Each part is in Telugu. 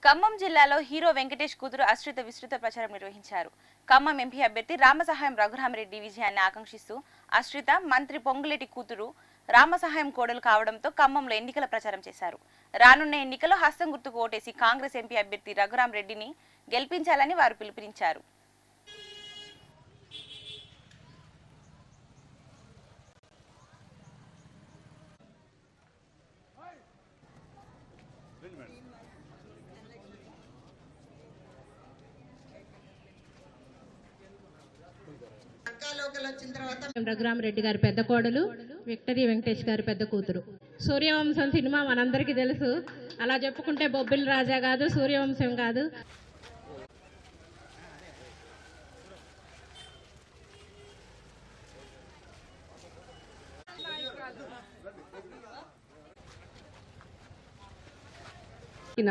ఖమ్మం జిల్లాలో హీరో వెంకటేష్ కూతురు అశ్రిత విస్తృత ప్రచారం నిర్వహించారు. ఖమ్మం ఎంపీ అభ్యర్థి రామసహాయం రఘురామరెడ్డి విజయాన్ని ఆకాంక్షిస్తూ అశ్రిత మంత్రి పొంగులేటి కూతురు రామసహాయం కోడలు కావడంతో ఖమ్మంలో ఎన్నికల ప్రచారం చేశారు. రానున్న ఎన్నికల్లో హస్తం గుర్తుకు ఓటేసి కాంగ్రెస్ ఎంపీ అభ్యర్థి రఘురామరెడ్డిని గెలిపించాలని వారు పిలుపునిచ్చారు. రఘురామరెడ్డి గారి పెద్ద కోడలు, విక్టరీ వెంకటేష్ గారి పెద్ద కూతురు. సూర్యవంశం సినిమా మనందరికీ తెలుసు. అలా చెప్పుకుంటే బొబ్బిలి రాజా కాదు, సూర్యవంశం కాదు.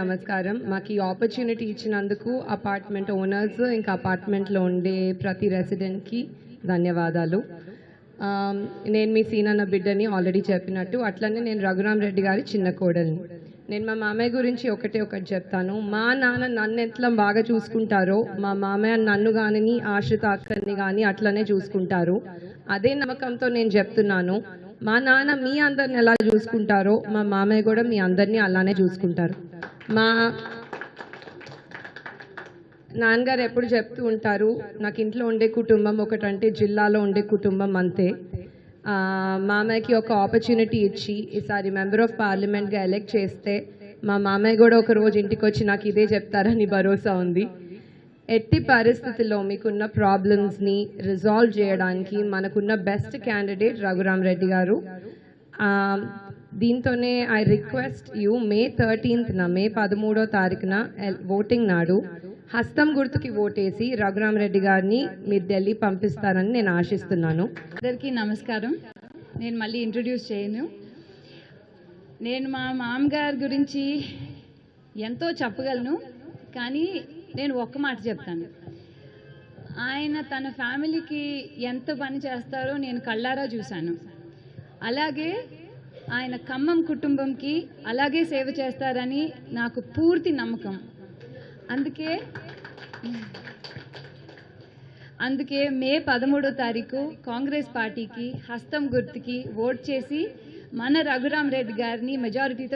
నమస్కారం. మాకు ఈ ఆపర్చునిటీ ఇచ్చినందుకు అపార్ట్మెంట్ ఓనర్స్ ఇంకా అపార్ట్మెంట్లో ఉండే ప్రతి రెసిడెంట్కి ధన్యవాదాలు. నేను మీ సీనన్న బిడ్డని ఆల్రెడీ చెప్పినట్టు, అట్లనే నేను రఘురామరెడ్డి గారి చిన్న కోడల్ని. నేను మా మామయ్య గురించి ఒకటి చెప్తాను. మా నాన్న నన్ను ఎట్లా బాగా చూసుకుంటారో మా మామయ్య నన్ను కానీ ఆశ్రిత అక్కని కానీ అట్లనే చూసుకుంటారు. అదే నమ్మకంతో నేను చెప్తున్నాను, మా నాన్న మీ అందరిని ఎలా చూసుకుంటారో మా మామయ్య కూడా మీ అందరినీ అలానే చూసుకుంటారు. మా నాన్నగారు ఎప్పుడు చెప్తూ ఉంటారు, నాకు ఇంట్లో ఉండే కుటుంబం ఒకటంటే జిల్లాలో ఉండే కుటుంబం అంతే. మామయ్యకి ఒక ఆపర్చునిటీ ఇచ్చి ఈసారి మెంబర్ ఆఫ్ పార్లమెంట్గా ఎలెక్ట్ చేస్తే మా మామయ్య కూడా ఒక రోజు ఇంటికి వచ్చి నాకు ఇదే చెప్తారని భరోసా ఉంది. ఎట్టి పరిస్థితుల్లో మీకున్న ప్రాబ్లమ్స్ని రిజాల్వ్ చేయడానికి మనకున్న బెస్ట్ క్యాండిడేట్ రఘురామరెడ్డి గారు. దీంతోనే ఐ రిక్వెస్ట్ యూ, మే 13న మే 13వ తారీఖున ఓటింగ్ నాడు హస్తం గుర్తుకి ఓటేసి రఘురామరెడ్డి గారిని మీరు ఢిల్లీ పంపిస్తారని నేను ఆశిస్తున్నాను. అందరికీ నమస్కారం. నేను మళ్ళీ ఇంట్రడ్యూస్ చేయను. నేను మా మామగారి గురించి ఎంతో చెప్పగలను, కానీ నేను ఒక్క మాట చెప్తాను. ఆయన తన ఫ్యామిలీకి ఎంత పని చేస్తారో నేను కళ్ళారా చూశాను. అలాగే ఆయన ఖమ్మం కుటుంబంకి అలాగే సేవ చేస్తారని నాకు పూర్తి నమ్మకం. అందుకే మే 13వ తారీఖు కాంగ్రెస్ పార్టీకి హస్తం గుర్తుకి ఓట్ చేసి మన రఘురామరెడ్డి గారిని మెజారిటీతో